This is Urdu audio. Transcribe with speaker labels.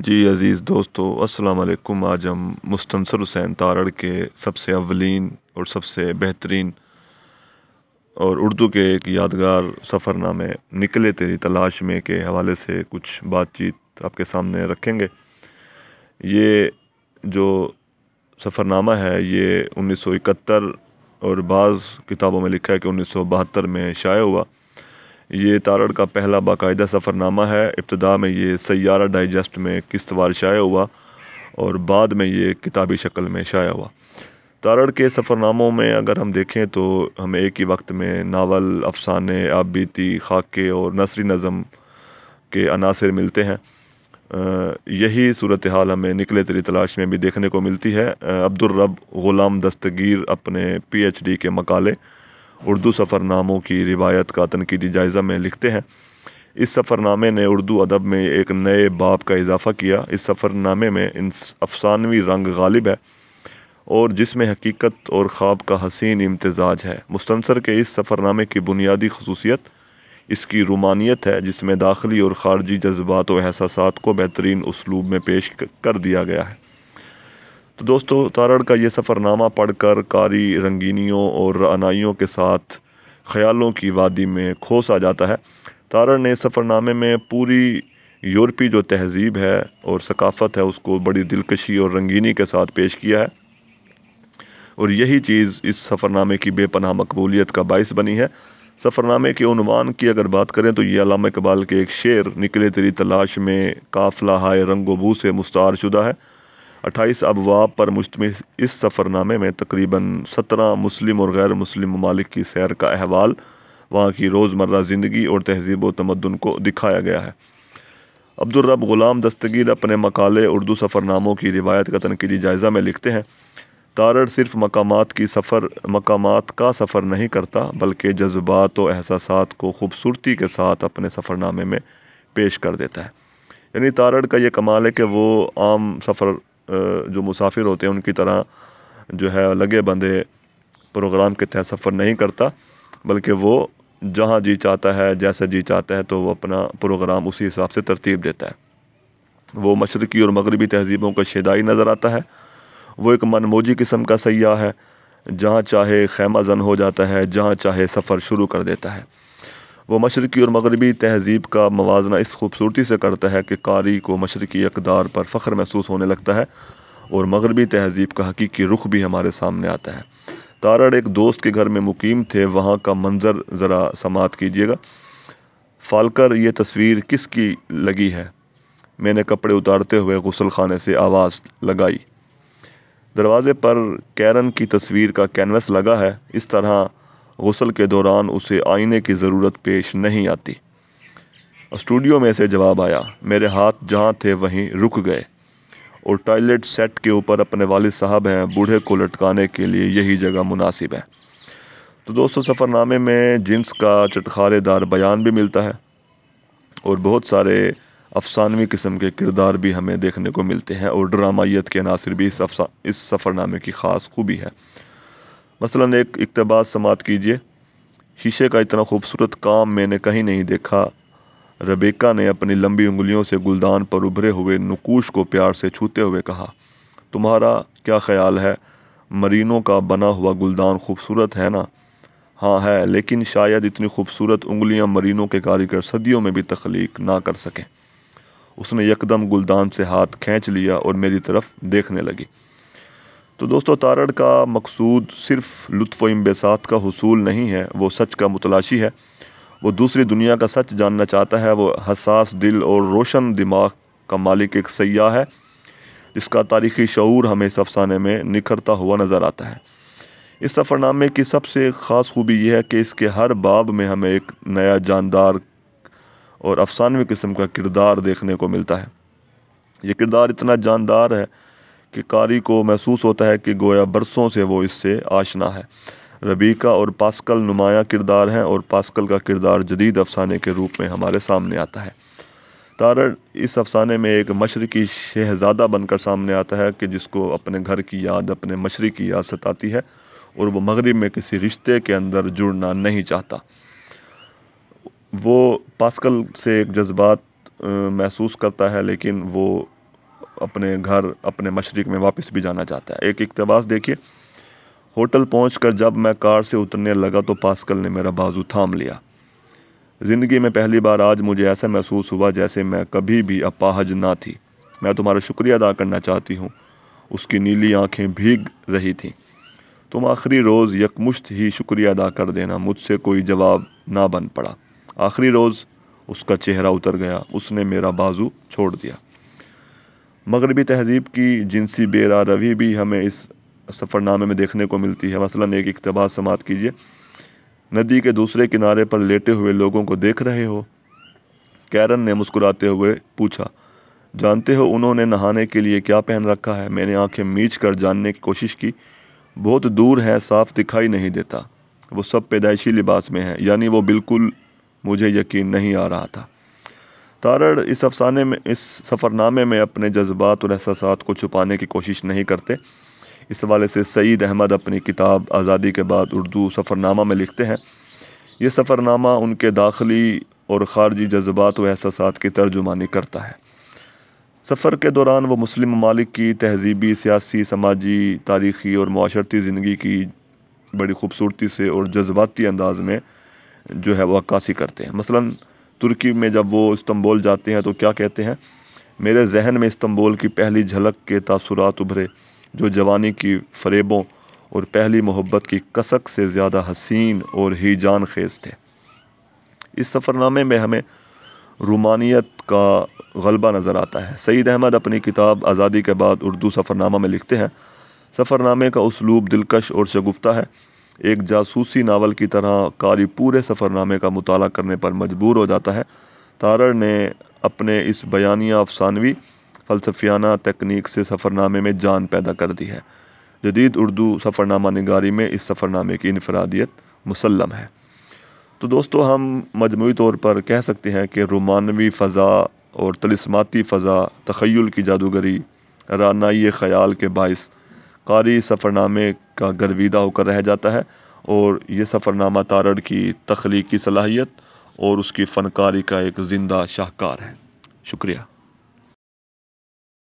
Speaker 1: جی عزیز دوستو السلام علیکم۔ آج ہم مستنصر حسین تارڑ کے سب سے اولین اور سب سے بہترین اور اردو کے ایک یادگار سفر نامے نکلے تیری تلاش میں کے حوالے سے کچھ بات چیت آپ کے سامنے رکھیں گے۔ یہ جو سفر نامہ ہے یہ 1971 اور بعض کتابوں میں لکھا ہے کہ 1972 میں شائع ہوا۔ یہ تارڑ کا پہلا باقاعدہ سفر نامہ ہے۔ ابتدا میں یہ سیارہ ڈائجسٹ میں قسط وار شائع ہوا اور بعد میں یہ کتابی شکل میں شائع ہوا۔ تارڑ کے سفر ناموں میں اگر ہم دیکھیں تو ہمیں ایک ہی وقت میں ناول، افسانے، آپ بیتی، خاکے اور نثری نظم کے عناصر ملتے ہیں۔ یہی صورتحال ہمیں نکلے تیری تلاش میں بھی دیکھنے کو ملتی ہے۔ عبدالرب غلام دستگیر اپنے پی ایچ ڈی کے مقالے اردو سفر ناموں کی روایت کا تنقیدی جائزہ میں لکھتے ہیں۔ اس سفر نامے نے اردو ادب میں ایک نئے باب کا اضافہ کیا۔ اس سفر نامے میں افسانوی رنگ غالب ہے اور جس میں حقیقت اور خواب کا حسین امتزاج ہے۔ مستنصر کے اس سفر نامے کی بنیادی خصوصیت اس کی رومانیت ہے، جس میں داخلی اور خارجی جذبات و احساسات کو بہترین اسلوب میں پیش کر دیا گیا ہے۔ تو دوستو، تارڑ کا یہ سفر نامہ پڑھ کر قاری رنگینیوں اور رعنائیوں کے ساتھ خیالوں کی وادی میں کھو سا جاتا ہے۔ تارڑ نے اس سفر نامے میں پوری یورپی جو تہذیب ہے اور ثقافت ہے اس کو بڑی دلکشی اور رنگینی کے ساتھ پیش کیا ہے، اور یہی چیز اس سفر نامے کی بے پناہ مقبولیت کا باعث بنی ہے۔ سفر نامے کے عنوان کی اگر بات کریں تو یہ علامہ اقبال کے ایک شعر نکلے تیری تلاش میں قافلہ ہائے رنگ و بو سے مستعار شدہ ہے۔ 28 ابواب پر مشتمل اس سفر نامے میں تقریباً 17 مسلم اور غیر مسلم ممالک کی سیر کا احوال، وہاں کی روزمرہ زندگی اور تہذیب و تمدن کو دکھایا گیا ہے۔ عبدالرب غلام دستگیر اپنے مقالے اردو سفر ناموں کی روایت کا تنقیدی جائزہ میں لکھتے ہیں، تارڑ صرف مقامات کا سفر نہیں کرتا بلکہ جذبات و احساسات کو خوبصورتی کے ساتھ اپنے سفر نامے میں پیش کر دیتا ہے۔ یعنی تارڑ کا یہ کمال ہے کہ وہ عام سفر جو مسافر ہوتے ہیں ان کی طرح جو ہے لگے بندھے پروگرام کے تحت سفر نہیں کرتا، بلکہ وہ جہاں جی چاہتا ہے، جیسے جی چاہتا ہے تو وہ اپنا پروگرام اسی حساب سے ترتیب دیتا ہے۔ وہ مشرقی اور مغربی تہذیبوں کا شیدائی نظر آتا ہے۔ وہ ایک من موجی قسم کا سیاح ہے، جہاں چاہے خیمہ زن ہو جاتا ہے، جہاں چاہے سفر شروع کر دیتا ہے۔ وہ مشرقی اور مغربی تہذیب کا موازنہ اس خوبصورتی سے کرتا ہے کہ قاری کو مشرقی اقدار پر فخر محسوس ہونے لگتا ہے اور مغربی تہذیب کا حقیقی رخ بھی ہمارے سامنے آتا ہے۔ تارڑ ایک دوست کے گھر میں مقیم تھے، وہاں کا منظر ذرا سماعت کیجیے گا۔ فالکر، یہ تصویر کس کی لگی ہے؟ میں نے کپڑے اتارتے ہوئے غسل خانے سے آواز لگائی۔ دروازے پر کیرن کی تصویر کا کینوس لگا ہے، اس طرح غسل کے دوران اسے آئینے کی ضرورت پیش نہیں آتی۔ اسٹوڈیو میں سے جواب آیا، میرے ہاتھ جہاں تھے وہیں رک گئے، اور ٹوائلٹ سیٹ کے اوپر اپنے والد صاحب ہیں، بوڑھے کو لٹکانے کے لیے یہی جگہ مناسب ہے۔ تو دوستو، سفر نامے میں جنس کا چٹخارے دار بیان بھی ملتا ہے اور بہت سارے افسانوی قسم کے کردار بھی ہمیں دیکھنے کو ملتے ہیں، اور ڈرامائیت کے عناصر بھی اس سفر نامے کی خاص خوبی ہے۔ مثلاً ایک اقتباس سماعت کیجیے، شیشے کا اتنا خوبصورت کام میں نے کہیں نہیں دیکھا۔ ربیکا نے اپنی لمبی انگلیوں سے گلدان پر ابھرے ہوئے نقوش کو پیار سے چھوتے ہوئے کہا، تمہارا کیا خیال ہے؟ مرینوں کا بنا ہوا گلدان خوبصورت ہے نا؟ ہاں ہے، لیکن شاید اتنی خوبصورت انگلیاں مرینوں کے کاریگر صدیوں میں بھی تخلیق نہ کر سکیں۔ اس نے یکدم گلدان سے ہاتھ کھینچ لیا اور میری طرف دیکھنے لگی۔ تو دوستو، تارڑ کا مقصود صرف لطف و انبساط کا حصول نہیں ہے، وہ سچ کا متلاشی ہے۔ وہ دوسری دنیا کا سچ جاننا چاہتا ہے۔ وہ حساس دل اور روشن دماغ کا مالک ایک سیاح ہے جس کا تاریخی شعور ہمیں اس افسانے میں نکھرتا ہوا نظر آتا ہے۔ اس سفر نامے کی سب سے خاص خوبی یہ ہے کہ اس کے ہر باب میں ہمیں ایک نیا جاندار اور افسانوی قسم کا کردار دیکھنے کو ملتا ہے۔ یہ کردار اتنا جاندار ہے کہ قاری کو محسوس ہوتا ہے کہ گویا برسوں سے وہ اس سے آشنا ہے۔ ربیکا اور پاسکل نمایاں کردار ہیں، اور پاسکل کا کردار جدید افسانے کے روپ میں ہمارے سامنے آتا ہے۔ تارڑ اس افسانے میں ایک مشرقی شہزادہ بن کر سامنے آتا ہے کہ جس کو اپنے گھر کی یاد، اپنے مشرق کی یاد ستاتی ہے، اور وہ مغرب میں کسی رشتے کے اندر جڑنا نہیں چاہتا۔ وہ پاسکل سے ایک جذبات محسوس کرتا ہے، لیکن وہ اپنے گھر اپنے مشرق میں واپس بھی جانا چاہتا ہے۔ ایک اقتباس دیکھیے، ہوٹل پہنچ کر جب میں کار سے اترنے لگا تو پاسکل نے میرا بازو تھام لیا۔ زندگی میں پہلی بار آج مجھے ایسا محسوس ہوا جیسے میں کبھی بھی اپاہج نہ تھی۔ میں تمہارا شکریہ ادا کرنا چاہتی ہوں۔ اس کی نیلی آنکھیں بھیگ رہی تھیں۔ تم آخری روز یکمشت ہی شکریہ ادا کر دینا، مجھ سے کوئی جواب نہ بن پڑا۔ آخری روز اس کا چہرہ اتر گیا، اس نے میرا بازو چھوڑ دیا۔ مغربی تہذیب کی جنسی بے راہ روی بھی ہمیں اس سفر نامے میں دیکھنے کو ملتی ہے۔ مثلاً ایک اقتباس سماعت کیجیے، ندی کے دوسرے کنارے پر لیٹے ہوئے لوگوں کو دیکھ رہے ہو؟ کیرن نے مسکراتے ہوئے پوچھا۔ جانتے ہو انہوں نے نہانے کے لیے کیا پہن رکھا ہے؟ میں نے آنکھیں میچ کر جاننے کی کوشش کی۔ بہت دور ہے، صاف دکھائی نہیں دیتا۔ وہ سب پیدائشی لباس میں ہے، یعنی وہ بالکل مجھے یقین نہیں آ رہا تھا۔ تارڑ اس سفر نامے میں اپنے جذبات اور احساسات کو چھپانے کی کوشش نہیں کرتے۔ اس حوالے سے سعید احمد اپنی کتاب آزادی کے بعد اردو سفر نامہ میں لکھتے ہیں، یہ سفر نامہ ان کے داخلی اور خارجی جذبات و احساسات کی ترجمانی کرتا ہے۔ سفر کے دوران وہ مسلم ممالک کی تہذیبی، سیاسی، سماجی، تاریخی اور معاشرتی زندگی کی بڑی خوبصورتی سے اور جذباتی انداز میں جو ہے وہ عکاسی کرتے ہیں۔ مثلاً ترکی میں جب وہ استنبول جاتے ہیں تو کیا کہتے ہیں؟ میرے ذہن میں استنبول کی پہلی جھلک کے تاثرات ابھرے جو جوانی کی فریبوں اور پہلی محبت کی کسک سے زیادہ حسین اور ہی جان خیز تھے۔ اس سفر نامے میں ہمیں رومانیت کا غلبہ نظر آتا ہے۔ سعید احمد اپنی کتاب آزادی کے بعد اردو سفر نامہ میں لکھتے ہیں، سفر نامے کا اسلوب دلکش اور شگفتہ ہے۔ ایک جاسوسی ناول کی طرح قاری پورے سفر نامے کا مطالعہ کرنے پر مجبور ہو جاتا ہے۔ تارڑ نے اپنے اس بیانیہ افسانوی فلسفیانہ تکنیک سے سفر نامے میں جان پیدا کر دی ہے۔ جدید اردو سفر نامہ نگاری میں اس سفر نامے کی انفرادیت مسلم ہے۔ تو دوستو، ہم مجموعی طور پر کہہ سکتے ہیں کہ رومانوی فضا اور طلسماتی فضا، تخیل کی جادوگری، رعنائی خیال کے باعث قاری سفر نامے کا گرویدہ ہو کر رہ جاتا ہے، اور یہ سفر نامہ تارڑ کی تخلیقی صلاحیت اور اس کی فنکاری کا ایک زندہ شاہکار ہے۔ شکریہ۔